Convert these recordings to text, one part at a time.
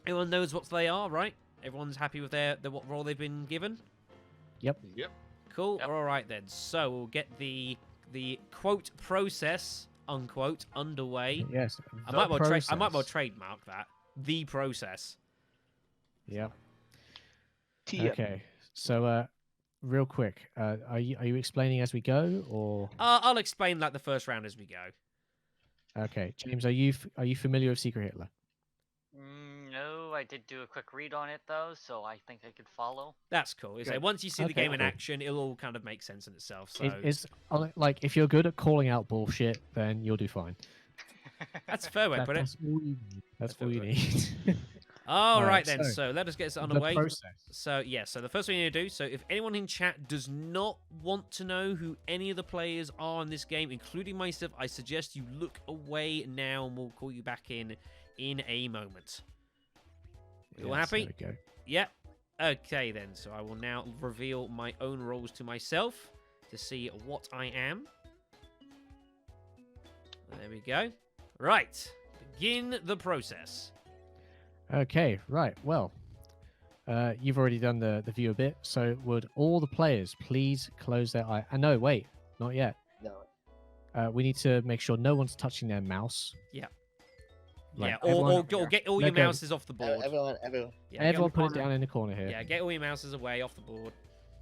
Everyone knows what they are, right? Everyone's happy with what role they've been given. Yep. Cool. Yep. All right then. So we'll get the quote process unquote underway. Yes. I might well trademark that. The process. Yep. TM. Okay. So, real quick, are you explaining as we go, or? I'll explain like the first round as we go. Okay, James, are you familiar with Secret Hitler? No, I did do a quick read on it though, so I think I could follow. That's cool. So Good. once you see the Okay, game in cool. action, it'll all kind of make sense in itself. So It's like if you're good at calling out bullshit, then you'll do fine. that's a fair way to put it. That's all you need. That's That's all you fair need. All Alright, right then. so, So let us get this the underway. process. So yeah, so the first thing you need to do, so if anyone in chat does not want to know who any of the players are in this game, including myself, I suggest you look away now and we'll call you back in a moment. You all Yes, happy? There we go. Yep. Okay then, so I will now reveal my own roles to myself to see what I am. There we go. Right. Begin the process. Okay, right. Well, you've already done the viewer bit, so would all the players please close their eye? No, wait, not yet. No. We need to make sure no one's touching their mouse. Yeah. Like, Yeah, everyone- or get all No, your go. mouses off the board. Everyone. Yeah, everyone get, put it down in the corner here. yeah, get all your mouses away off the board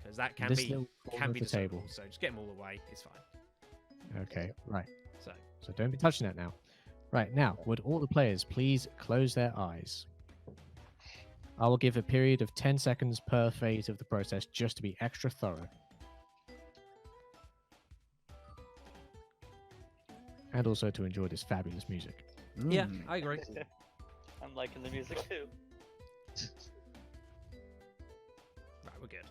because that can This be little corner of the the table. circle. So just get them all away. It's fine. Okay, right. So So don't be touching that now. Right, now, would all the players please close their eyes? I will give a period of 10 seconds per phase of the process just to be extra thorough. And also to enjoy this fabulous music. yeah, I agree. I'm liking the music too. Right, we're good.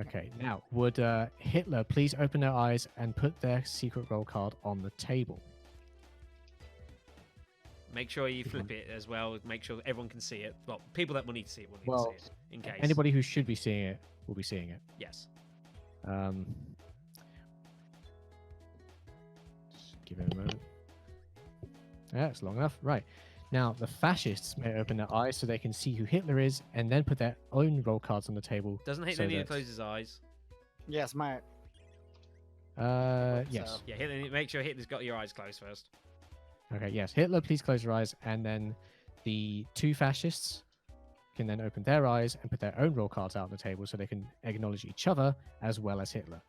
Okay, now, would Hitler please open their eyes and put their secret roll card on the table? Make sure you flip it as well. Make sure everyone can see it. Well, people that will need to see it will need Well, to see it in case. Anybody who should be seeing it will be seeing it. Yes. Just give it a moment. Yeah, it's long enough. Right. Now, the fascists may open their eyes so they can see who Hitler is and then put their own roll cards on the table. Doesn't Hitler so need to that- close his eyes? Yes, my. Yes. So- Yeah, Hitler, make sure Hitler's got your eyes closed first. Okay, yes. Hitler, please close your eyes. And then the two fascists can then open their eyes and put their own roll cards out on the table so they can acknowledge each other as well as Hitler.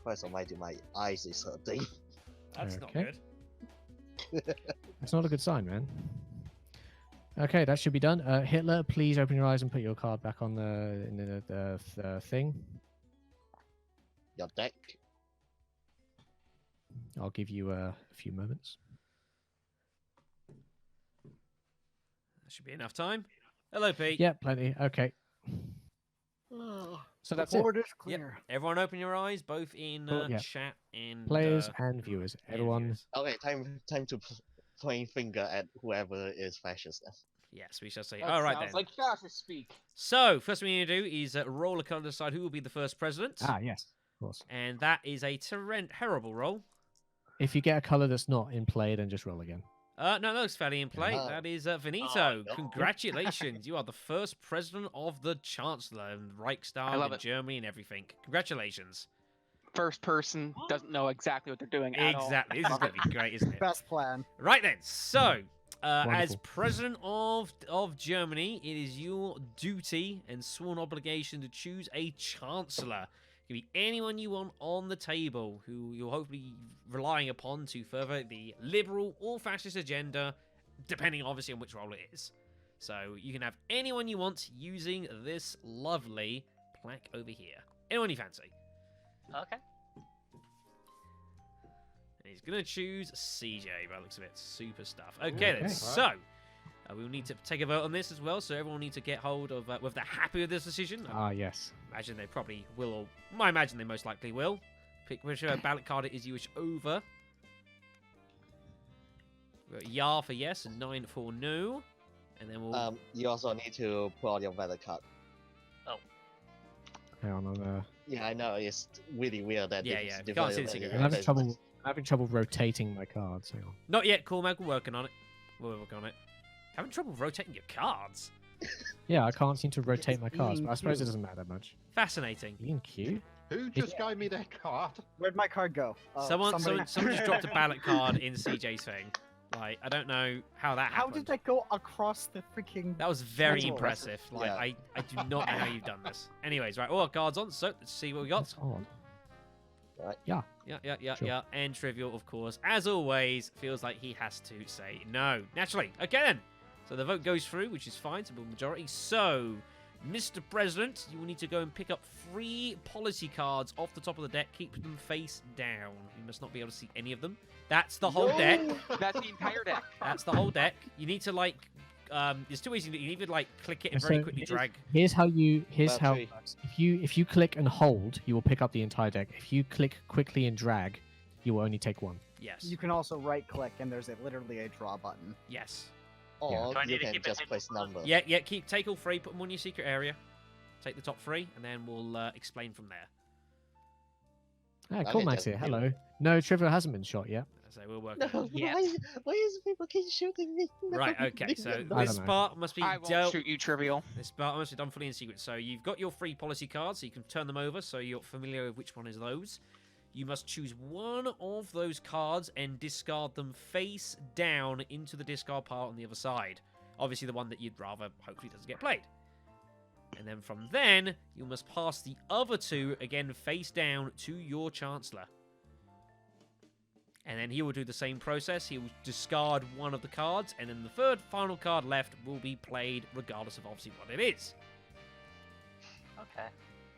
Christ almighty, my eyes is hurting. That's not Okay. good. That's not a good sign, man. Okay, that should be done. Hitler, please open your eyes and put your card back on the thing. Your deck. I'll give you a few moments. That should be enough time. Hello, Pete. Yeah, plenty. Okay. So that's it. board is Yep. clear. Everyone open your eyes, both in Oh, yeah. chat and Players and viewers. and Everyone. viewers. Okay, time to point finger at whoever is fascist. Yes, we shall say. That All right sounds then. like fascist speak. So, first thing we need to do is roll a card to decide who will be the first president. Ah, yes, of course. And that is a terrible roll. If you get a color that's not in play, then just roll again. No, that's fairly in play. Oh. That is Venito. Oh, no. Congratulations. You are the first president of the Chancellor and I Reichstag love in it. Germany and everything. Congratulations. First person doesn't know exactly what they're doing at all. Exactly. This is going to be great, isn't it? Best plan. Right then. So, as Wonderful. president of Germany, it is your duty and sworn obligation to choose a chancellor. It can be anyone you want on the table who you're hopefully relying upon to further the liberal or fascist agenda, depending obviously on which role it is. So you can have anyone you want using this lovely plaque over here. Anyone you fancy. Okay. And he's going to choose CJ by the looks of it. Super stuff. Okay, Okay. then. So, we'll need to take a vote on this as well. So everyone needs to get hold of, whether they're happy with this decision. I Ah, yes. imagine they probably will, or I imagine they most likely will. Pick whichever ballot card it is you wish over. We've got Yar for yes and 9 for no. And then we'll... You also need to pull out your valid card. Hang on, Yeah, I know. It's really weird that Yeah, it's yeah, can't divided see the into secret I'm having business. trouble. I'm having trouble rotating my cards. Hang on. Not yet, Cormac. We're working on it. We're working on it. Having trouble rotating your cards. Yeah, I can't seem to rotate my cards, E but I suppose it and Q. doesn't matter much. Fascinating. E and Q? Who just gave me their card? Where'd my card go? Oh, Someone somebody- just dropped a ballot card in CJ's thing. Like, I don't know how that How happened. did that go across the freaking? That was very That's impressive. Like, Yeah. I do not know how you've done this. Anyways, right, all our cards on, so let's see what we got. That's odd. Yeah. Sure. And Trivial, of course, as always, feels like he has to say no. Naturally. Okay, then. So the vote goes through, which is fine, simple majority. So, Mr. President, you will need to go and pick up 3 policy cards off the top of the deck. Keep them face down. You must not be able to see any of them. That's the whole deck. That's the entire deck. That's the whole deck. You need to, like, there's 2 ways you can do it. You can either, like, click it and So very quickly here's- drag. Here's how you. Here's About how. 3. It works. If you click and hold, you will pick up the entire deck. If you click quickly and drag, you will only take 1. Yes. You can also right click and there's literally a draw button. Yes. Or Do I need you to can keep it just hidden place first? number. Yeah, take all 3, put them on your secret area. Take the top 3, and then we'll explain from there. Ah, I cool, can Max just here. do Hello. No, Trivial hasn't been shot yet. So we'll work No, on it. Yes. why is people keep shooting me? No, Right, okay, so no. I this don't know. part must be I won't dealt. shoot you, Trivial. This part must be done fully in secret. So you've got your 3 policy cards, so you can turn them over, so you're familiar with which one is those. You must choose one of those cards and discard them face down into the discard pile on the other side. Obviously, the one that you'd rather hopefully doesn't get played. And then from then, you must pass the other 2 again face down to your Chancellor. And then he will do the same process. He will discard one of the cards, and then the third final card left will be played regardless of obviously what it is. Okay.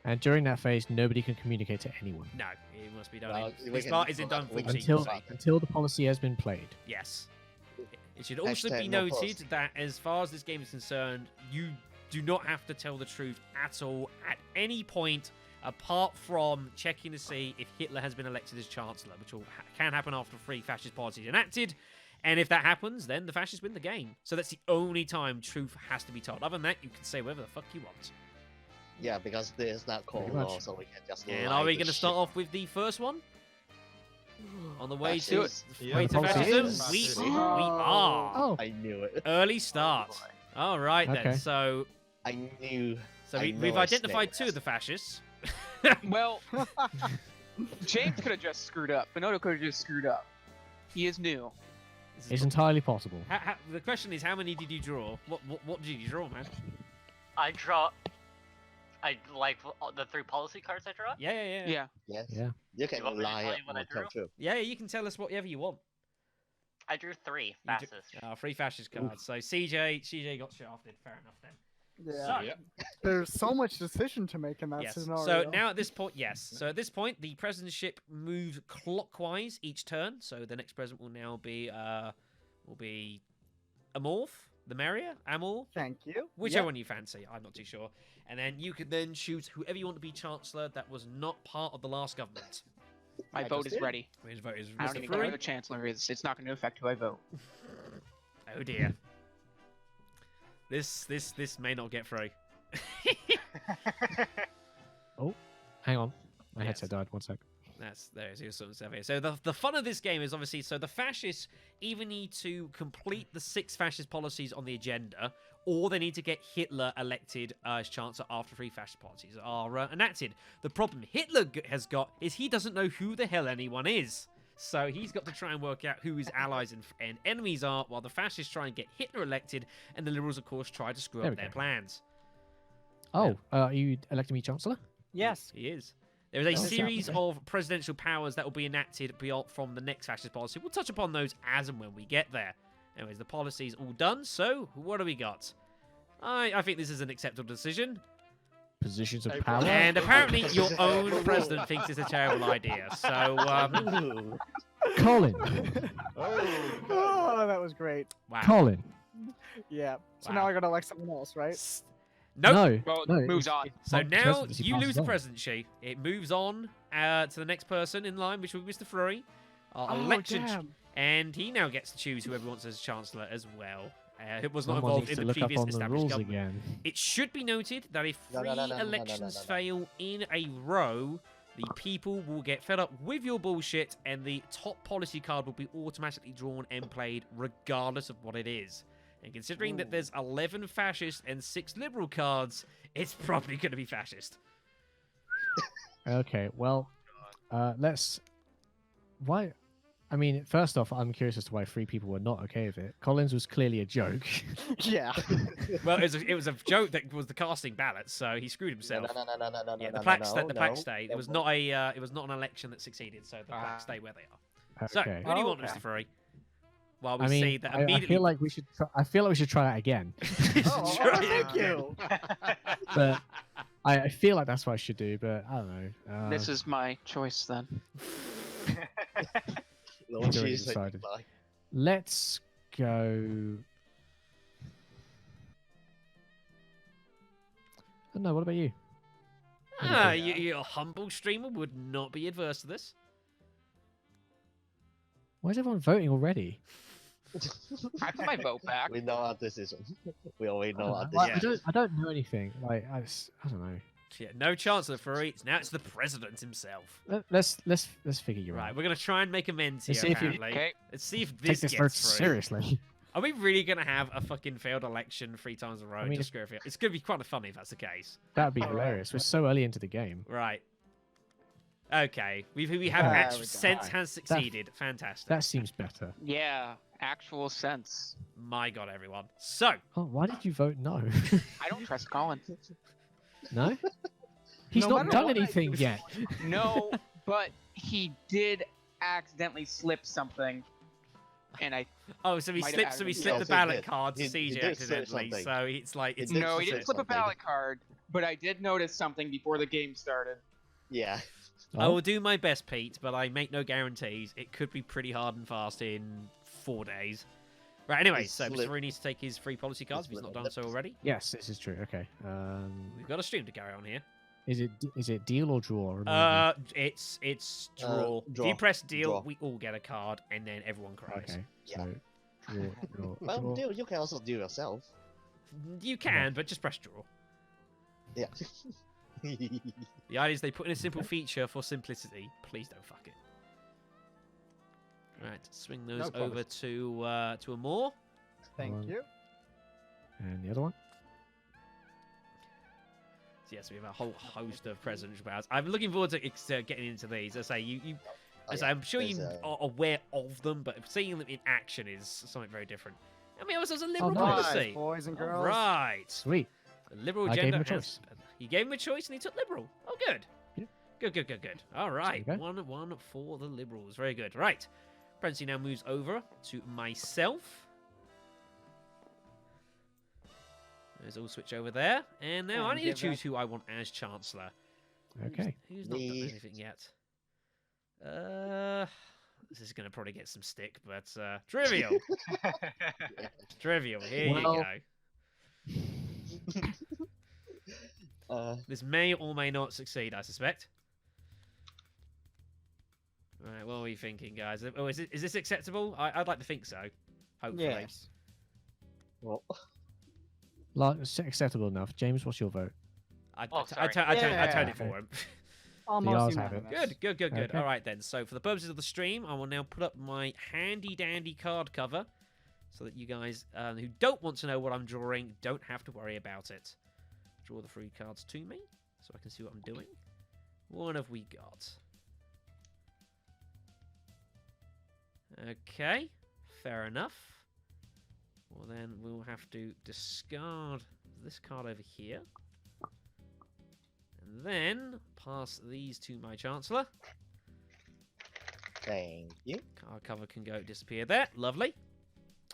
And during that phase, nobody can communicate to anyone No, it must be done. Well, in, we this can- part isn't done we full can- secrecy. until the policy has been played. Yes. It should also Hashtag be no noted pause. that as far as this game is concerned, you do not have to tell the truth at all at any point, apart from checking to see if Hitler has been elected as Chancellor, which can happen after 3 fascist policies enacted. And if that happens, then the fascists win the game. So that's the only time truth has to be told. Other than that, you can say whatever the fuck you want. Yeah, because there's not Cold Pretty much. War, so we can just. And lie are we the going to shit start off with the first one? On the way to Fascist. Yeah, way the to policy fascism? is- We Fascism. are. Oh, I knew it. Early start. boy. All right then. Okay. So I knew. I we've know I identified snaked 2 of the fascists. Well, James could have just screwed up. Benodo could have just screwed up. He is new. This is it's entirely possible. the question is, how many did you draw? What did you draw, man? I draw. I like the 3 policy cards I draw. Yeah. Yeah. Yes. Yeah. You can You want me to lie tell you and what I will come drew? true. Yeah, you can tell us whatever you want. I drew 3 You fascists. 3 fascist cards. So CJ got shafted. Fair enough then. Yeah. So, Yep. There's so much decision to make in that yes. scenario. So now at this point, yes. So at this point, the presidentship moves clockwise each turn. So the next president will now be Amorph, the merrier, Amor, Thank you. whichever Yep. one you fancy. I'm not too sure. And then you can then choose whoever you want to be chancellor that was not part of the last government. My I vote just is did. ready. His vote is I don't Mr. even care who Fury. the chancellor is. It's not going to affect who I vote. Oh dear. This may not get through. Hang on. My Yes. headset died. 1 sec. There's your sort of stuff here. So the fun of this game is obviously, so the fascists either need to complete the 6 fascist policies on the agenda, or they need to get Hitler elected as chancellor after 3 fascist policies are enacted. The problem Hitler has got is he doesn't know who the hell anyone is. So he's got to try and work out who his allies and enemies are, while the fascists try and get Hitler elected, and the liberals, of course, try to screw There up we their go. plans. Oh, are you electing me Chancellor? Yes. He is. There is a Oh, series okay. of presidential powers that will be enacted beyond from the next fascist policy. We'll touch upon those as and when we get there. Anyways, the policy's all done, so what do we got? I think this is an acceptable decision. Positions of Hey, power. And apparently your own president thinks it's a terrible idea. So, Ooh. Colin. Oh, that was great. wow. Colin. Yeah. So Wow. now I gotta elect someone else, right? Nope. No. Well, no, it moves it's- on. it's So not now presidency you passes lose the on. presidency. It moves on to the next person in line, which will be Mr. Fleury. Our Oh, election damn. And he now gets to choose whoever he wants as chancellor as well. it was not Someone involved needs in to the look up previous on the established rules government. again. It should be noted that if No, 3 no, no, no, no, no, no, elections no. fail in a row, the people will get fed up with your bullshit, and the top policy card will be automatically drawn and played regardless of what it is. And considering that there's 11 fascist and 6 liberal cards, it's probably going to be fascist. Okay, well, let's. Why? I mean, first off, I'm curious as to why 3 people were not okay with it. Collins was clearly a joke. Yeah. Well, it was a joke that was the casting ballots, so he screwed himself. No, Yeah, the plaques stayed. It was not an election that succeeded, so the plaques stay where they are. So, Okay. who do you want, Okay. Mr. Furry? While we I mean, see that I immediately. feel like we should. I feel like we should try that again. Oh, Try it thank again. you. But I feel like that's what I should do. But I don't know. This is my choice then. No, He's already she's like, decided. bye. Let's go. I don't know. What about you? Your humble streamer would not be adverse to this. Why is everyone voting already? I put my vote back. We know our decision. We already know our Like, decision. I don't know anything. Like I don't know. Yeah, no chance of the Furry. Now it's the president himself. Let's figure you Right, out. we're gonna try and make amends here. Let's see if you- Apparently, Okay. let's see if Take this this gets vote through. seriously. Are we really gonna have a fucking failed election 3 times in a row? I mean, Just go for it. It's gonna be quite funny if that's the case. That'd be Alright. hilarious. We're so early into the game. Right. Okay. We have There actual we go. sense has succeeded. Fantastic. That seems better. Yeah, actual sense. My God, everyone. So Oh, why did you vote no? I don't trust Colin. No? He's No not matter done what I anything do. yet. No, but he did accidentally slip something, and I so he Might have slipped. So he added- slipped Yes, the he ballot did. card to He CJ did slip accidentally. something. So it's like He it's did no, he slip didn't slip a something. ballot card, but I did notice something before the game started. Yeah. I Oh, will do my best, Pete, but I make no guarantees. It could be pretty hard and fast in 4 days. Right, anyway, He's so Mr. slipped. Rooney needs to take his free policy cards if he's not done so already. yes, this is true. Okay. We've got a stream to carry on here. Is it deal or draw? Remind me. It's draw. If you draw. press deal, Draw. we all get a card, and then everyone cries. Okay. Yeah. So draw. Well, draw. you can also do yourself. You can, but just press draw. Yeah. The idea is they put in a simple feature for simplicity. Please don't fuck it. Right, swing those No promise. over to a more. Thank One. you. And the other one. So yes, we have a whole host of presidential powers. I'm looking forward to getting into these. As I say, you Oh, as yeah. I'm sure you There's, are aware of them, but seeing them in action is something very different. I mean, also has a liberal nice. policy. Boys and girls. Right. Sweet. The liberal I gave agenda him a has- choice. He gave him a choice and he took liberal. Oh, good. Yeah. Good. All right. you go. 1-1 for the liberals. Very good. Right. Prentice now moves over to myself. There's all switch over there. And now I And need to give choose who I want as Chancellor. Okay. Who's not done Me. anything yet? This is going to probably get some stick, but trivial. Trivial. Here Well- you go. This may or may not succeed, I suspect. Right, what are we thinking, guys? Oh, is this acceptable? I'd like to think so. Hopefully. Yes. well, Acceptable enough. James, what's your vote? I Oh, turned sorry. it for Yeah. him. Almost ayes have it. unanimous. Good. Okay. All right, then. So, for the purposes of the stream, I will now put up my handy-dandy card cover so that you guys who don't want to know what I'm drawing don't have to worry about it. Draw the 3 cards to me so I can see what I'm doing. What have we got? Okay, fair enough. Well, then we'll have to discard this card over here. And then pass these to my Chancellor. thank you. Card cover can go disappear there. Lovely.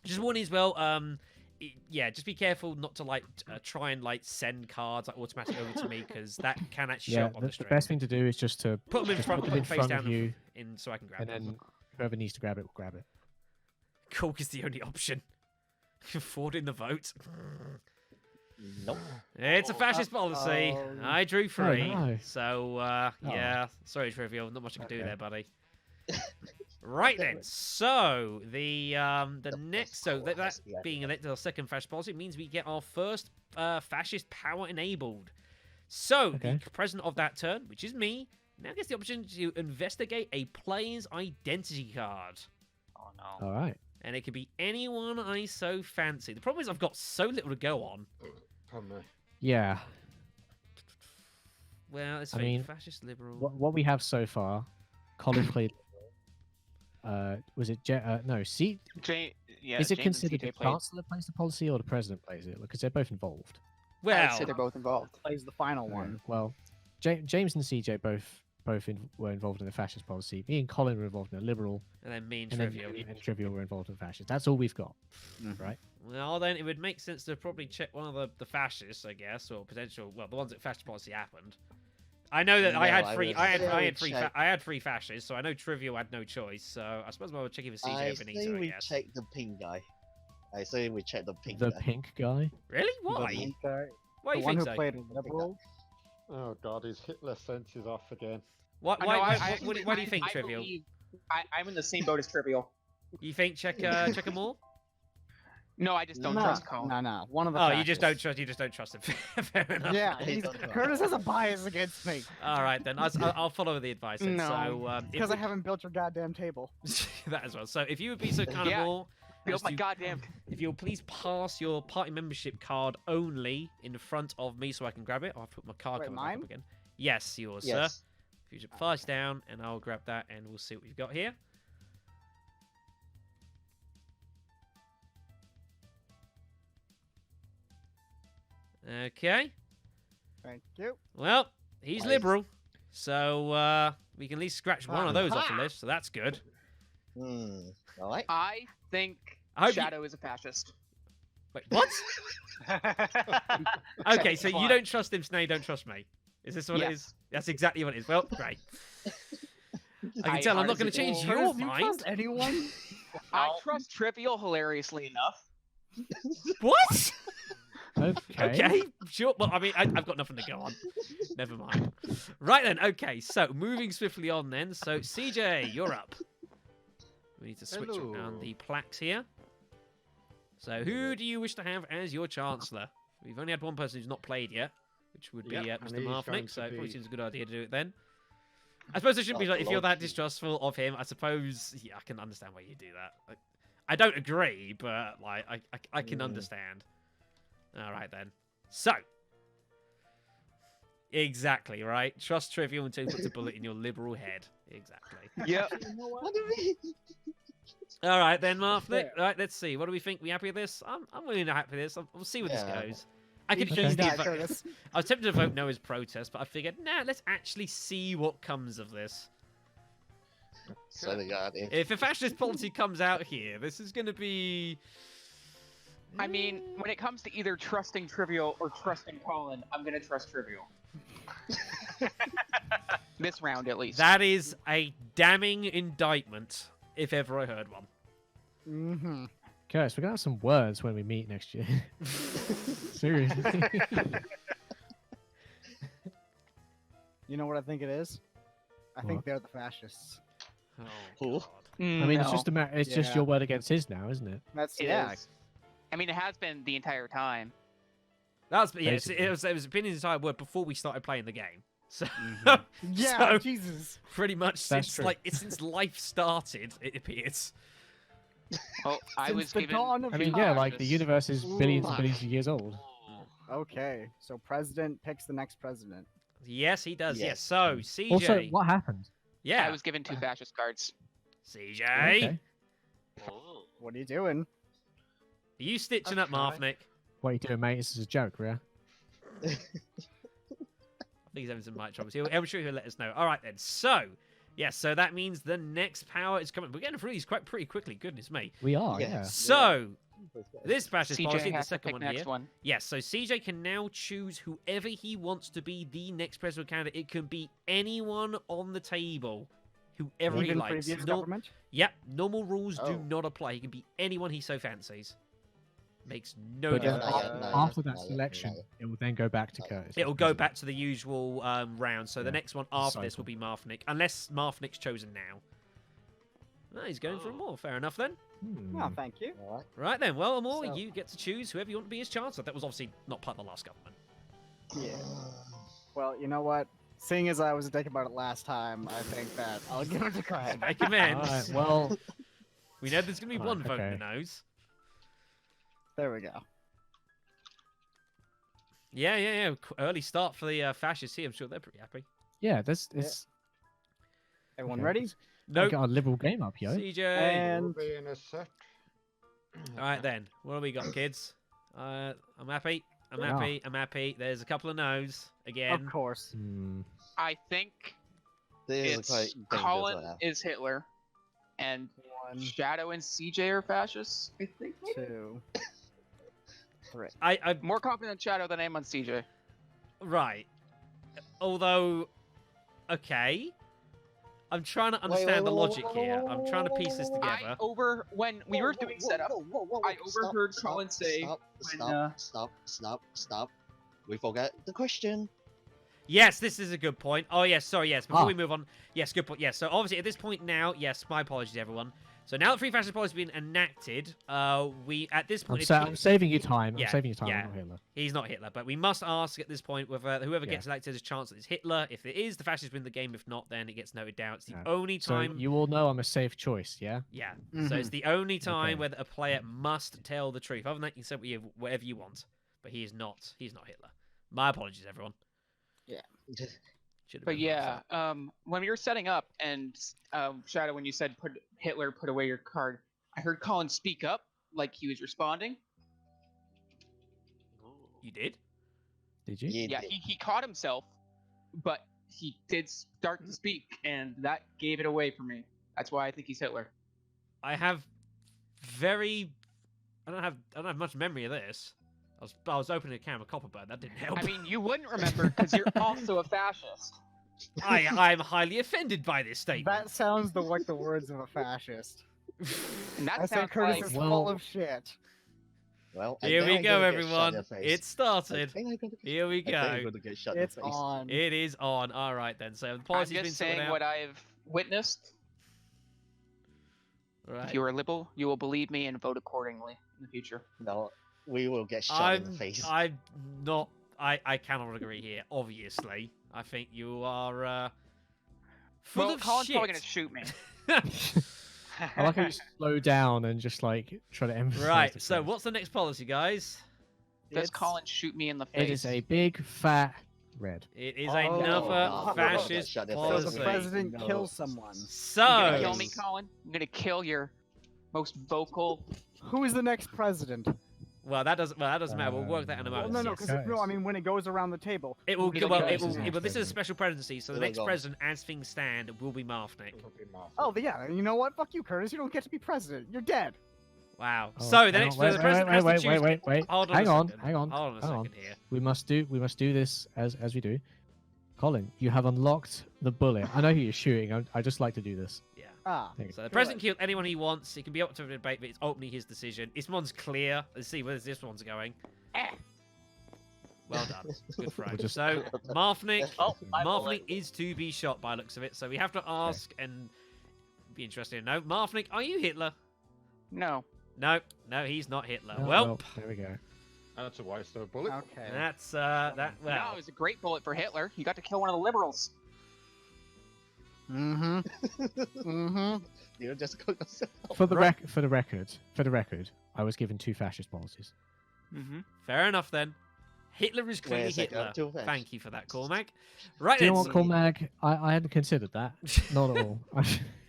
Just warning as well. Yeah, just be careful not to try and send cards automatically over to me because that can actually show Yeah, up on the the stream. best thing to do is just to Put them in just front, put put them them in face front down of you, in so I can grab and them. then whoever needs to grab it will grab it. Cork is the only option. Forward in the vote. Nope. It's a fascist policy. Uh-oh. I drew 3. no. So, yeah. Sorry, Trivial. Not much I can do Okay. there, buddy. Right Damn then, it. so the The next, best so power that has to be being activated. elected our second fascist policy means we get our first fascist power enabled. So Okay. the president of that turn, which is me, now gets the opportunity to investigate a player's identity card, Oh no. All right. and it can be anyone I so fancy. The problem is I've got so little to go on. Pardon me. Yeah. Well, it's I mean, fascist liberal. What we have so far, Colin played. Was it no? See, Yeah, is it James and considered the CJ played. chancellor plays the policy or the president plays it? Because they're both involved. I'd Well, say they're both involved. Plays the final one. Well, James and CJ were involved in the fascist policy. Me and Colin were involved in the liberal, and then me and and Trivial. then me and Trivial were involved in the fascist. That's all we've got, Mhm. right? Well, then it would make sense to probably check one of the fascists, I guess, or potential. Well, the ones that fascist policy happened. I know that I No, had I three. would I had say three. check. I had three fascists, so I know Trivial had no choice. So I suppose we'll check if CJ I or say Benito. I we guess. check the pink guy. I say we check the pink The guy. pink guy. Really? The Why? pink guy- Why the do you one think who so? played liberal. Oh god, his Hitler sense is off again. Why? No, Why do you think, I Trivial? believe- I'm in the same boat as Trivial. You think check check them all? No, I just don't no, trust Colin. no. One of the. Oh, you just don't fascists. trust. You just don't trust him. Fair enough. Yeah, He he's, don't trust. Curtis has a bias against me All right then. I'll follow the advice. Then. No, So if because I we- haven't built your goddamn table. that as well. So if you would be so kind Yeah. of all. Build as my to- goddamn. If you'll please pass your party membership card only in front of me so I can grab it. I'll have to put my card Wait, cover back mine? up again. Yes, yours, Yes. sir. If you should pass down and I'll grab that and we'll see what we've got here. Okay. Thank you. Well, he's Nice. liberal. So we can at least scratch one of those off the Aha. list, so that's good. Alright. I think I hope you- Shadow is a fascist. Wait, what? Okay, so you Fine. don't trust him, so now you don't trust me. Is this what it Yes. is? That's exactly what it is. Well, great. I can I tell I'm not going to honestly- change Well, your Curtis, you mind. trust anyone? I trust Trivial hilariously enough. What? Okay. Okay, sure. Well, I mean, I've got nothing to go on. Never mind. Right then, okay, so moving swiftly on then. So, CJ, you're up. We need to switch around Hello. the plaques here. So, who do you wish to have as your Chancellor? We've only had one person who's not played yet, which would be Yep, and Mr. he's going Marfnick, to so it probably be- seems a good idea to do it then. I suppose it shouldn't be Oh, like, if you're that Lord. distrustful of him, I suppose, yeah, I can understand why you do that. I don't agree, but, like, I can understand. All right, then. So. Exactly, right? Trust Trivial until he puts a bullet in your liberal head. Exactly. Yep. What do we? All right, then, Marfnick. Right, let's see. What do we think? We happy with this? I'm really not happy with this. We'll see where this Yeah. goes. I could You easily die, vote. Curtis. I was tempted to vote no as protest, but I figured, nah, let's actually see what comes of this. So the Guardian. If a fascist policy comes out here, this is going to be... I mean, when it comes to either trusting Trivial or trusting Colin, I'm gonna trust Trivial. This round, at least. That is a damning indictment, if ever I heard one. Mm-hmm. Curtis, we're gonna have some words when we meet next year. Seriously. You know what I think it is? I think What? they're the fascists. Oh, Who? God. I mean, it's No, just it's just Yeah. your word against his now, isn't it? That's it yeah. is. I mean, it has been the entire time. That's yeah. Basically. It was opinion's entire word before we started playing the game. So Yeah, So- Jesus. pretty much That's since true. since life started, it appears. Well, I Since was the given. dawn of I mean, time. yeah, like the universe is billions and Fuck. billions of years old. Okay, so president picks the next president. Yes, he does. Yes. Yes. So CJ. Also, what happened? Yeah. I was given 2 fascist cards. CJ. Okay. What are you doing? Are you stitching up, Okay. Marfnick? What are you doing, mate? This is a joke, yeah? I think he's having some mic troubles. I'm sure he'll let us know. All right then. So, yes. So that means the next power is coming. We're getting through these quite pretty quickly. Goodness me. We are, Yeah. yeah. So this fascist policy, CJ the has to second pick one next here. one. Yes. So CJ can now choose whoever he wants to be the next presidential candidate. It can be anyone on the table, whoever he Even likes. previous No- government? Yep. Normal rules do Oh. not apply. He can be anyone he so fancies. Makes no But difference. after that selection, it will then go back to Curtis. It'll go back to the usual round. So the Yeah. next one after this Cycle. will be Marfnick, unless Marfnick's chosen now. No, he's going for Oh. more. Fair enough then. Oh, thank you. All right. Right then. Well, Amor, So- you get to choose whoever you want to be as chancellor. That was obviously not part of the last government. Yeah. Well, you know what? Seeing as I was a dick about it last time, I think that I'll give it to Craig. I commend. Alright, well, We know there's going to be one Alright, vote in okay. the nose. There we go. Yeah. Early start for the fascists here. I'm sure they're pretty happy. yeah, it's Everyone okay. ready? Let's Nope. get our liberal game up, yo. CJ. And Will be in a sec. All right then. What do we got, kids? I'm happy. I'm Yeah. happy. I'm happy. There's a couple of no's again. of course, Hmm. I think This is it's quite dangerous Colin right now. is Hitler, and 1, Shadow and CJ are fascists. I think. 2, 3. I More confident in Shadow than I am on CJ. right. Although, okay. I'm trying to understand the logic here. I'm trying to piece this together. When we were doing setup, I overheard Colin say when, Stop. We forgot the question. Yes, this is a good point. Oh, yes, sorry, yes. Before Ah. we move on, yes, good point. Yes, so obviously at this point now, yes, my apologies, everyone. So now that free fascist policy has been enacted, we at this point I'm saving you time. Yeah, I'm saving you time. yeah. I'm not Hitler. he's not Hitler, but we must ask at this point whether whoever Yeah. gets elected as chancellor is Hitler. If it is, the fascists win the game. If not, then it gets noted down. It's the Yeah. only So time. you all know I'm a safe choice, yeah? Yeah. So it's Mhm. the only time Okay. where a player must tell the truth. Other than that, you can say whatever you want, but he is not. He's not Hitler. My apologies, everyone. Should have But been yeah, when we were setting up, and Shadow, when you said put away your card, I heard Colin speak up like he was responding. You did. Did you? Yeah, he caught himself, but he did start to speak, and that gave it away for me. That's why I think he's Hitler. I have very. I don't have much memory of this. I was opening a can of Copperbird. That didn't help. I mean, you wouldn't remember because you're also a fascist. I'm highly offended by this statement. That sounds like the words of a fascist. And that I say sounds Curtis like is Well- full of shit. Well, I Here think we I'm go, gonna get shot in everyone. the face. It I started. think I'm gonna get- Here we I think I'm go. gonna get shot in It's the face. on. It is on. All right then. So the I'm policy's been just sorted saying out. what I've witnessed. Right. If you are liberal, you will believe me and vote accordingly in the future. No, we will get shot in the face. I'm not. I cannot agree here. Obviously, I think you are full well, of Colin's shit. probably gonna shoot me. I like how you slow down and just like try to emphasize. Right. the So point. what's the next policy, guys? Does It's- Colin shoot me in the face? It is a big fat red. It is Oh, another God. fascist Shut your So face. the policy. president No. kills someone. So You gonna kill Yes. me, Colin? I'm gonna kill your most vocal. Who is the next president? well, that doesn't matter. We'll work that in a Well, moment. no, no, yes. because no, I mean when it goes around the table. It will. We Well, don't it know will. who's But this is a next special presidency, so the It'll next go. president, as things stand, will be Marfnik. It'll be Martha. Oh, yeah. You know what? Fuck you, Curtis. You don't get to be president. You're dead. Wow. Oh, So the hang next on, the president has to choose. wait. Hold on Hang a on, second. hang on, Hold on a hang on. second here. We must do this as we do. Colin, you have unlocked the bullet. I know who you're shooting. I just like to do this. Yeah. Ah. Thank you. So the president can kill anyone he wants. He can be up to a debate, but it's openly his decision. This one's clear. Let's see where this one's going. Well done. Good throw. We'll just- So Marfnik, Oh, I Marfnik is to be shot by looks of it. So we have to ask and be interested to know. Marfnik, are you Hitler? No. No, he's not Hitler. Oh, well, there we go. That's a waste of a bullet. Okay. that's that. No, Well, it was a great bullet for Hitler. He got to kill one of the liberals. Mm-hmm. Mm-hmm. You just go yourself. For the Right. for the record, I was given 2 fascist policies. Mm-hmm. fair enough then. Hitler is clearly Wait a second, Hitler. too fast. Thank you for that, Cormac. Right Do you then. know what, Cormac? I hadn't considered that. Not at all.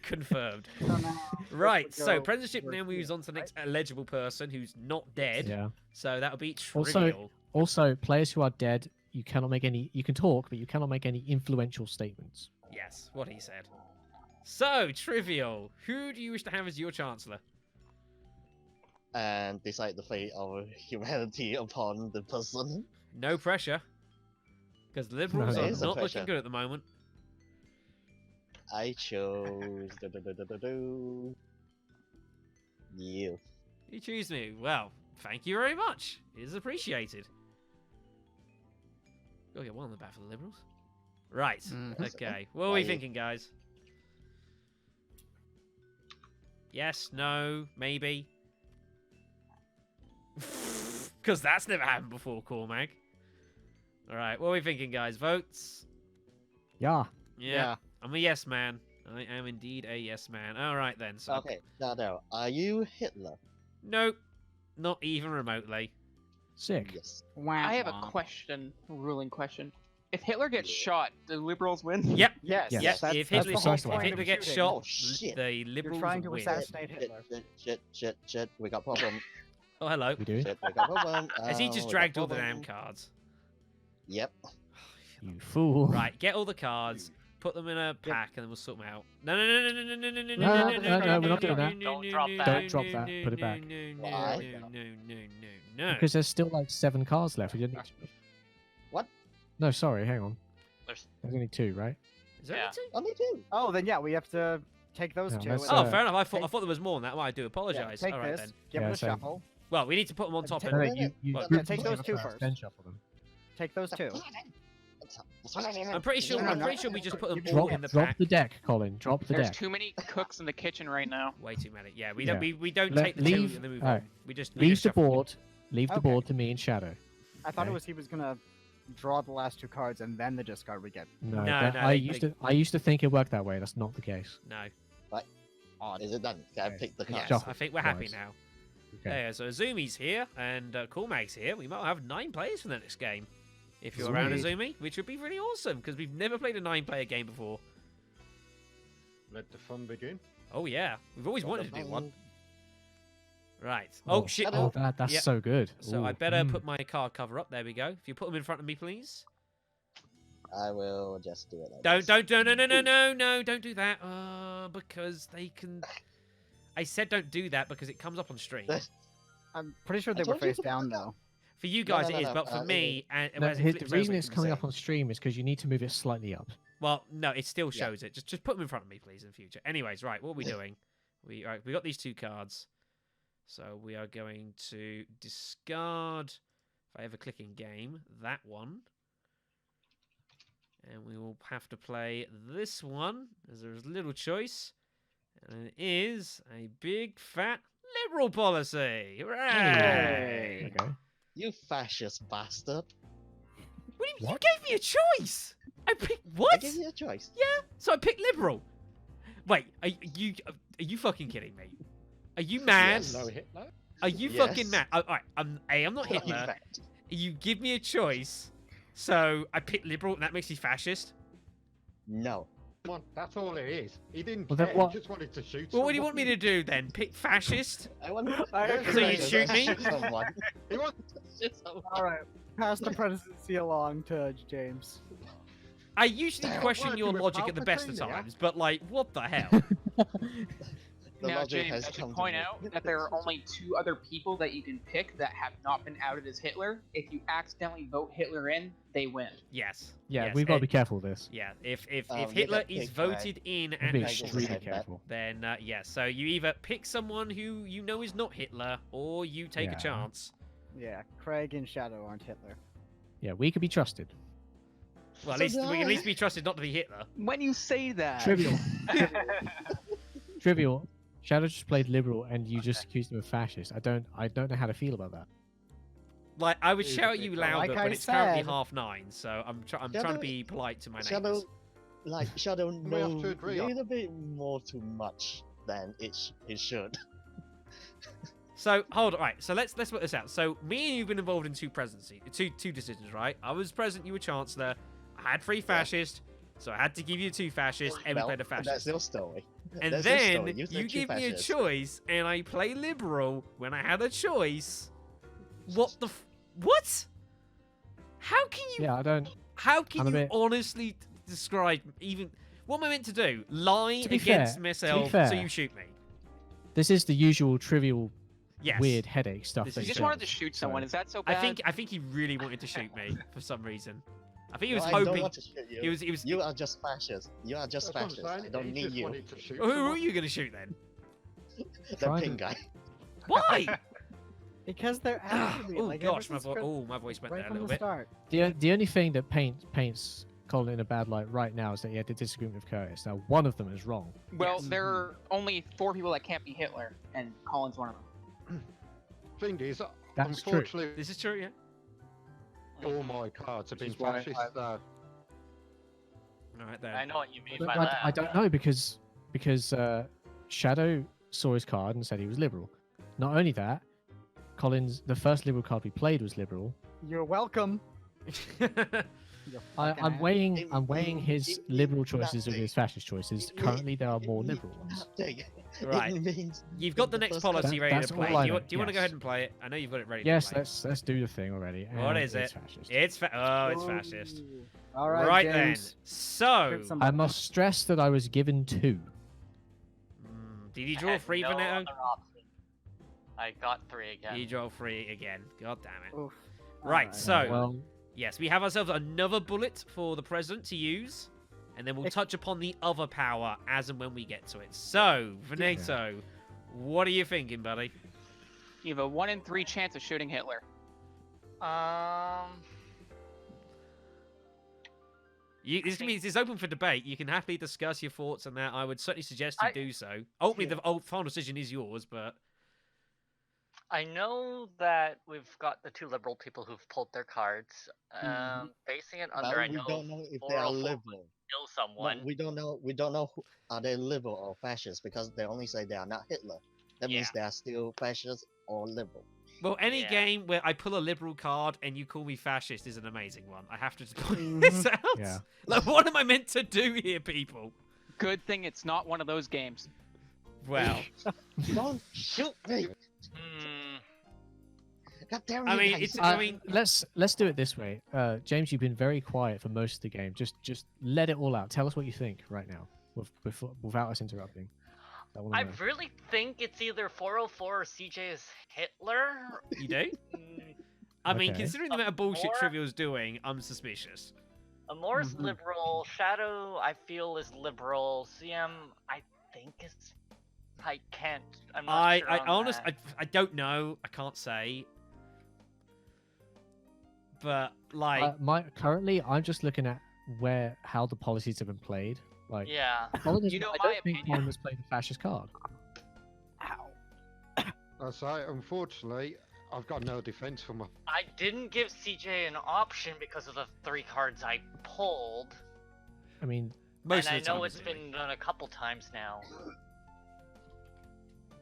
Confirmed. So now, Right, would so go presidentship for now moves here, on to the next eligible person who's not dead. yeah. So that would be Also- trivial. Also, players who are dead, you cannot make any. You can talk, but you cannot make any influential statements. Yes, what he said. So, trivial. Who do you wish to have as your chancellor? And decide the fate of humanity upon the person. No pressure. Because the Liberals No, are there is a not looking pressure. good at the moment. I chose you. You choose me. Well, thank you very much. It is appreciated. Gotta get one on the back for the Liberals. Right, Mhm. okay. What are we Right. thinking, guys? Yes, no, maybe. Because that's never happened before, Cormac. All right, what are we thinking, guys? Votes? Yeah. Yeah. I'm a yes man. I am indeed a yes man. All right then. So Okay, Shadow, are you Hitler? nope, not even remotely. Sick. Yes. I have a question, a ruling question. If Hitler gets shot, do liberals win? Yep. Yes. Yes. Yes. That's, If that's Hitler, the whole precisely if what point Hitler of gets shooting. shot, Oh, shit. the liberals trying to win. assassinate Hitler. Shit. We got problem. Oh, hello. We do. Shit, we got problem. Has he we just got dragged all the problem. damn cards? Yep. You fool. Right, get all the cards, put them in a pack, and then we'll sort them out. No, No, we're not doing that. Don't drop that. Don't drop that. Put it back. Why? No. Because there's still like 7 cards left. We didn't. What? No, sorry. Hang on. There's- There's only 2, right? Is there Yeah. two? Only two. Oh, then yeah, we have to take those No, two. let's, and- Oh, uh, fair enough. I take- thought there was more than that. Well, I do yeah, apologize. take All right this, then. give Yeah, it a so- shuffle. Well, we need to put them on top. Take- And Wait, you Well, group take them those two together first. Then shuffle them. Take those two. I'm pretty sure. No, I'm no, pretty sure we just put them all Drop, in the drop pack. the deck, Colin. Drop the There's deck. too many cooks in the kitchen right now. Way too many. Yeah, we Yeah. don't. We don't Let- take the leave- two and then move alright. on. We just Leave the shuffle them. board. Leave the Okay. board to me and Shadow. I thought Okay. it was he was gonna draw the last 2 cards and then the discard we get. No, No, that- no, I they- used to think it worked that way. That's not the case. No. Odd. Is it done? Can I Okay. pick the Yes, cards? Shuffle. I think we're happy Nice. now. Okay. Yeah, so Azumi's here and Cormac's here. We might have 9 players for the next game. If you're around Sweet. Azumi, which would be really awesome because we've never played a 9-player game before. Let the fun begin. Oh yeah, we've always wanted to do one. Right. Oh, Oh shit. Oh, that's Yeah. so good. So Ooh, I better mm. put my card cover up. There we go. If you put them in front of me, please. I will just do it. Like Don't, this. no, don't do that. Because they can. I said don't do that because it comes up on stream. I'm pretty sure I they were told you face to down put it though. For you No, guys no, it is, no, but for me, and No, as it the flips reason over, it's can coming say- up on stream is because you need to move it slightly up. Well, no, it still Yeah. shows it. Just put them in front of me, please, in future. Anyways, right, what are we doing? We got these 2 cards, so we are going to discard. If I ever click in game, that one, and we will have to play this one as there's little choice, and it is a big fat liberal policy. Hooray! Okay. You fascist bastard. What do you, What? you gave me a choice. I picked I what? give you a choice. Yeah, so I picked liberal. Wait, are you fucking kidding me? Are you mad? Yes. No Hitler. Are you Yes. fucking mad? Oh, all right, I'm not In Hitler. fact, You give me a choice, so I picked liberal, and that makes me fascist. no. Come on, that's all it is. He didn't Well, then care. what- He just wanted to shoot. Well, what do you want me someone. to do then? Pick fascist? I want I So you agree. shoot me? Someone. He wants Shoot someone. All right, pass the presidency along to James. I usually Damn, question working your with logic at the best of Palpatine, yeah? times, but like, what the hell? The Now, logic James, has I should come to point me. out that there are only 2 other people that you can pick that have not been outed as Hitler. If you accidentally vote Hitler in, they win. Yes. Yeah, yes, we've got to it- be careful with this. Yeah, if Oh, if you Hitler got is picked, right? voted in We'll at be I the just extremely said that. careful. then yes. So you either pick someone who you know is not Hitler, or you take Yeah. a chance. Yeah, Craig and Shadow aren't Hitler. Yeah, we could be trusted. Well, at So least do we can at I. least be trusted not to be Hitler. When you say that, Trivial. Trivial. Shadow just played liberal, and you just accused him of fascist. I don't know how to feel about that. Like I would He's shout a at you bit louder, like but I it's currently said. 9:30, so I'm trying to Shadow- be polite to my Shadow, neighbors. like Shadow, We have knows to a agree on- little bit more too much than it should. So hold on, right? So let's put this out. So me and you've been involved in 2 presidency, two decisions, right? I was president, you were chancellor. I had 3 fascists, so I had to give you 2 fascists, and we Well, played a That's fascist. your story. And That's your then story. you said give me a fascists. choice, and I play liberal when I had a choice. What the? What? How can you? Yeah, I don't. How can I'm a you bit- honestly describe even what am I meant to do? Lie To be against fair- myself to be fair, so you shoot me? This is the usual trivial, Yes. weird headache stuff. This that is you he just wanted to does. shoot So- someone. Is that so I bad? think he really wanted to shoot me for some reason. I think he No, was I don't hoping. want to shoot you. He was. You are just fascist. You are just That's what I'm fascist. I saying. don't He need just you. wanted to shoot Who are someone. you gonna shoot then? The Trying pink to- guy. Why? Because they're after me. oh like, gosh, ever since my voice went right there a from little the bit. start. The only thing that paints Colin in a bad light right now is that he had a disagreement with Curtis. Now, one of them is wrong. Well, Yes. there are only 4 people that can't be Hitler, and Colin's one of them. Thing is, That's true. unfortunately, This is true, yeah. all my cards have Which been is why fascist. All right then. I know what you mean But by I, that. I don't know because Shadow saw his card and said he was liberal. Not only that, Colin's the first liberal card we played was liberal. You're welcome. You fucking I'm ass. weighing his liberal choices with nothing. his fascist choices. Currently, there are more liberal ones. Nothing. Right. It means You've got the the next first policy That- ready that's to all play. I Do you, know, do you want to go yes. ahead and play it? I know you've got it ready Yes, to play. let's do the thing already. What and is it? fascist. It's it's fascist. Ooh. All right, Right James. then. So, Pick some- I must stress that I was given 2. did you I draw had 3, no Veneto? other option. I got 3 again. You draw 3 again. God damn it. Oof. Right, Alright. so Well, yes, we have ourselves another bullet for the president to use, and then we'll Ex- touch upon the other power as and when we get to it. So, Veneto, what are you thinking, buddy? You have a 1 in 3 chance of shooting Hitler. It's open for debate. You can happily discuss your thoughts on that. I would certainly suggest you do so. Ultimately, the final decision is yours, but I know that we've got the 2 liberal people who've pulled their cards. Basing it but under, I we know don't know if they are 404 would liberal. kill No, someone. we don't know. We don't know are they liberal or fascist because they only say they are not Hitler. That means they are still fascist or liberal. well, any Yeah. game where I pull a liberal card and you call me fascist is an amazing one. I have to just point Mhm. this out. Yeah. Like, what am I meant to do here, people? Good thing it's not one of those games. Well, Don't shoot me! Hmm. God damn you I mean, guys. it's. I mean, let's do it this way. James, you've been very quiet for most of the game. Just let it all out. Tell us what you think right now, without us interrupting. I wanna I know. really think it's either 404 or CJ is Hitler. you do. Mm, I mean, Okay. considering the amount of bullshit More- Trivial's doing, I'm suspicious. Amore's Mhm. liberal. Shadow, I feel, is liberal. CM, I think is. I can't. I'm not I sure on honestly, that. I don't know. I can't say. But like, Currently, I'm just looking at how the policies have been played. Like, Yeah. Colin is- You know I my don't think opinion. Colin has played the fascist card. I say, unfortunately, I've got no defense for my. I didn't give CJ an option because of the 3 cards I pulled. I mean, most and of the I time, know it's anyway. been done a couple times now.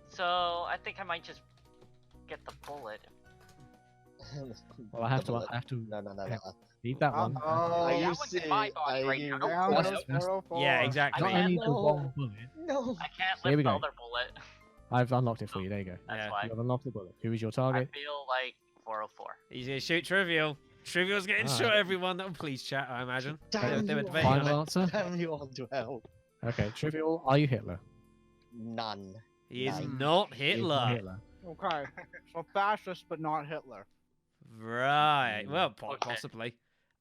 So I think I might just get the bullet. well, I have The to bullet. No. Yeah. leave that one. Oh, Are that you one's in my body are right you- now. down That's- to 404. Yeah, exactly. Not I only the know. wrong bullet, No. I can't Here we lift the go. other bullet. I've unlocked it for you. There you go. That's Yeah. why. You have unlocked the bullet. Who is your I target? feel like 404. He's gonna shoot Trivial. Trivial's getting Alright. shot. Everyone, that would please chat. I imagine. Damn They were you debating on Final it. answer. Damn you all to hell. Okay, Trivial. Are you Hitler? None. He is Nice. not He is Hitler. not Hitler. Okay, so fascist, but not Hitler. Right. Well, Okay. possibly.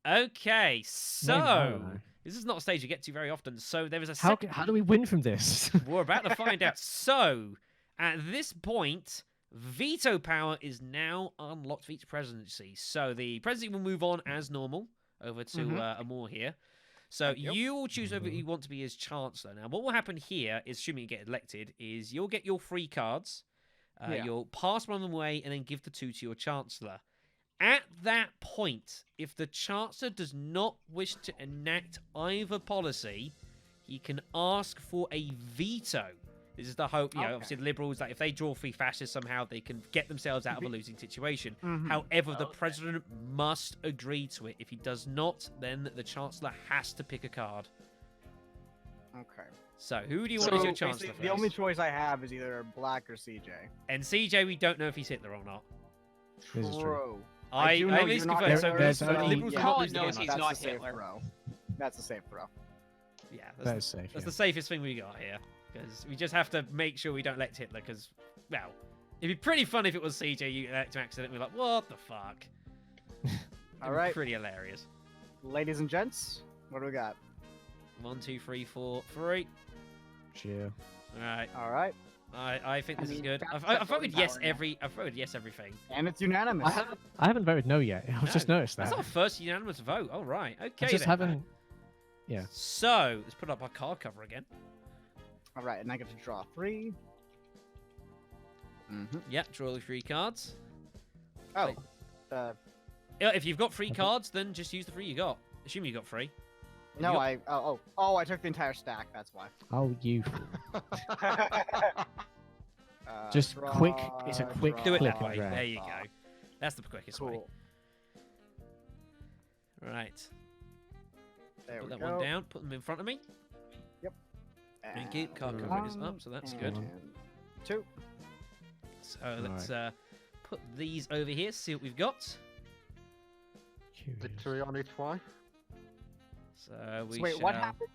Okay. So Maybe, I don't know. this is not a stage you get to very often. So there is a. How do we win from this? We're about to find out. So, at this point, veto power is now unlocked for each presidency. So the presidency will move on as normal over to Mhm. Amor here. So Yep. you will choose whether Mhm. you want to be his chancellor. Now, what will happen here is, assuming you get elected, is you'll get your 3 cards. Yeah. You'll pass one of them away and then give the 2 to your chancellor. At that point, if the chancellor does not wish to enact either policy, he can ask for a veto. This is the hope, Okay. obviously the Liberals, like if they draw 3 fascists somehow, they can get themselves out of a losing situation. Mhm. However, the Okay. president must agree to it. If he does not, then the chancellor has to pick a card. Okay. So, who do you So want as your basically, chancellor the only first? choice I have is either Black or CJ. And CJ, we don't know if he's Hitler or not. This is true. I do know at you're least not confirm. So, Hitler, there's the only- Liberals Yeah. will not Colin lose the knows game he's like not That's a safe Hitler. throw. That's a safe throw. that. Yeah, That is safe. That's yeah. the safest thing we got here, because we just have to make sure we don't elect Hitler. Because, well, it'd be pretty fun if it was CJ you elect him accidentally. Like, what the fuck? All right. Pretty hilarious. Ladies and gents, what do we got? 1, 2, 3, 4, 3. Cheer. All right. All right. I think I this is mean, good. that's I've the voted voting yes power now. I've voted yes everything. And it's unanimous. I haven't voted no yet. I've just No, noticed that. That's our first unanimous vote. All right. Okay. I just then. haven't. Yeah. So let's put up our card cover again. All right, and I get to draw 3. Mm-hmm. Yep, draw the 3 cards. Oh, Wait. uh, Yeah, if you've got 3 cards, then just use the 3 you got. Assume you got 3. If no, you got- I took the entire stack. That's why. Oh, you. Uh, Just draw, quick- it's a quick Do it Click that and way. drag. There you go. That's the quickest way. Cool. Right. There Put we that go. one down. Put them in front of me. Thank you. Card And cover is up, so that's good. and 2. So let's put these over here, see what we've got. Curious. Victory on its way. So we So wait, what shall- happened?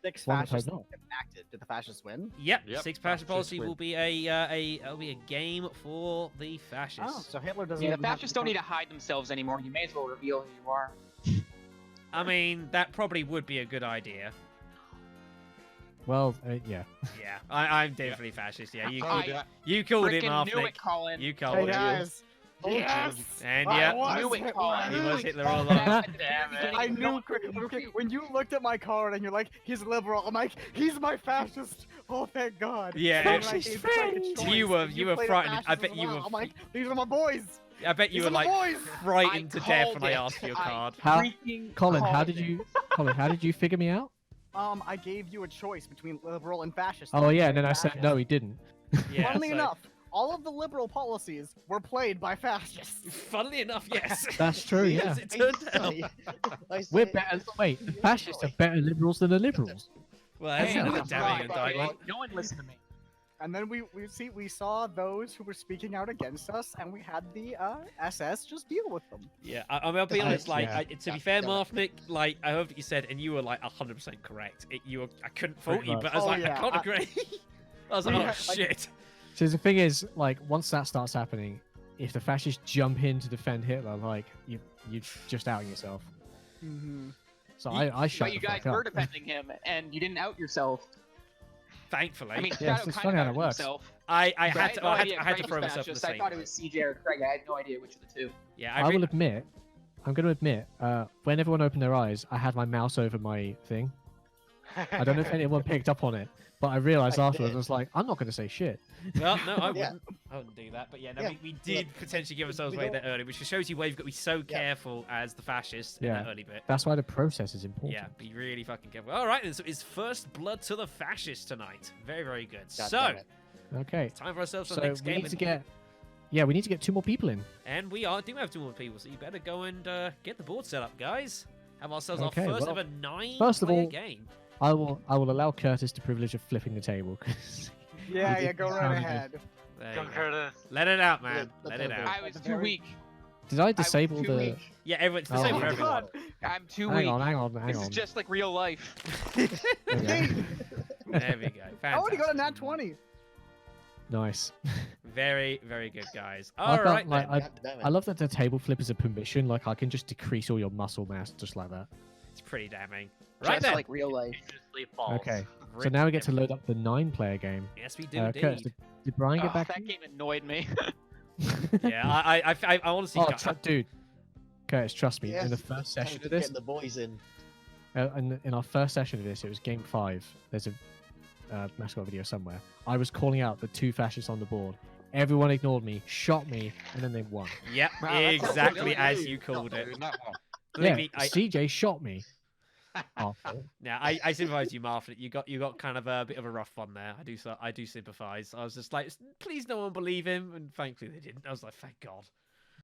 6 One that fascists played not. enacted. Did the fascists win? Yep, Yep, 6 fascist fascist policy win. will be it'll be a game for the fascists. Oh, so Hitler doesn't. Yeah, the even have fascists to don't need to hide themselves anymore. You may as well reveal who you are. I mean, that probably would be a good idea. Well, yeah. Yeah, I'm definitely fascist. Yeah, you Told I- ya. you called him, Frickin' knew Nick. it, Colin. You Hey called him. guys. Yes. And I yeah, was Knew it, Hitler. Colin. he was Hitler all along. God Damn it. I No, knew. Okay, when you looked at my card and you're like, "He's liberal," I'm like, "He's my fascist." Oh, thank God. Yeah, And, it- like, it's like a choice. You were- And you were played a frightened. I fascist bet as you well. were- I'm like, "These are my boys." I bet you These were are my like boys. frightened to death when I called asked for your it. I card. How- freaking Colin, how called did it. you? Colin, how did you figure me out? I gave you a choice between liberal and fascist. Oh You yeah, chose and then I said fascist. no, he didn't. Yeah, Funnily so- enough, all of the liberal policies were played by fascists. Funnily enough, yes. That's true. Yeah. Yes, it turned out. We're better. Wait, fascists are better liberals than the liberals. Well, that's Hey, another that's damning right, indictment. okay? No one listen to me. And then we saw those who were speaking out against us, and we had the SS just deal with them. Yeah, I mean, I'll be honest. Like, Yeah. to be fair, Marfnick, like, I heard what you said, and you were like 100% correct. I couldn't fault Pretty you, much. but I was Oh, like, I yeah, can't I- agree. I was like, Yeah, oh like- shit. So the thing is, like, once that starts happening, if the fascists jump in to defend Hitler, like, you're just outing yourself. Mm-hmm. So I shut But you the guys fuck were up. defending him, and you didn't out yourself. Thankfully, I mean, Yeah, Shadow it's kind funny of how outed that works. himself. I But had to, no I had, idea I had to Craig throw was myself in the fascist. I same thought it boat. was CJ or Craig. I had no idea which of the two. Yeah, I will admit, I'm going to admit, when everyone opened their eyes, I had my mouse over my thing. I don't know if anyone picked up on it, but I realized I afterwards, did. I was like, I'm not going to say shit. Well, no, I Yeah. wouldn't. I wouldn't do that. But yeah, no, Yeah, we did potentially give ourselves away don't- that early, which just shows you why you've got to be so Yeah. careful as the fascists in Yeah. that early bit. That's why the process is important. Yeah, be really fucking careful. All right, then, so it's first blood to the fascists tonight. Very, very good. God So, damn it. Okay. time for ourselves for So the next we game. need to get, we need to get 2 more people in. And we do have 2 more people, so you better go and get the board set up, guys. Have ourselves Okay, our first well, ever 9 first of player all- game. I will allow Curtis the privilege of flipping the table. 'cause Yeah, did yeah, go right sound good. ahead. There Go you go. Curtis. Let it out, man. Yeah, Let it that's out. I was That's too very- weak. Did I was disable too the? weak. Yeah, everyone's the Oh same my for everyone. God. I'm too Hang weak. on, hang on. This is just like real life. Okay. There we go. I already got a Fantastic. nat 20. Nice. Very, very good, guys. I All felt right, like then. God damn it. I love that the table flip is a permission. Like I can just decrease all your muscle mass just like that. It's pretty damning. Right Just then. like real life. Dangerously false. Okay. So Rip now we get to them. load up the 9-player game. Yes, we do Curtis, indeed. did Brian get Oh, back? that game annoyed me. Yeah, I honestly Oh, can't. dude. Curtis, trust me. Yes, In the first time session to of this, Get the boys in. in our first session of this, it was game 5. There's a mascot video somewhere. I was calling out the 2 fascists on the board. Everyone ignored me, shot me, and then they won. Yep, Wow, that's exactly really as rude. you called it. Doing that one. Believe Yeah, me, CJ shot me. Awful. now I sympathise you, Martha. You got kind of a bit of a rough one there. I do sympathise. I was just like, please, no one believe him, and thankfully they didn't. I was like, thank God.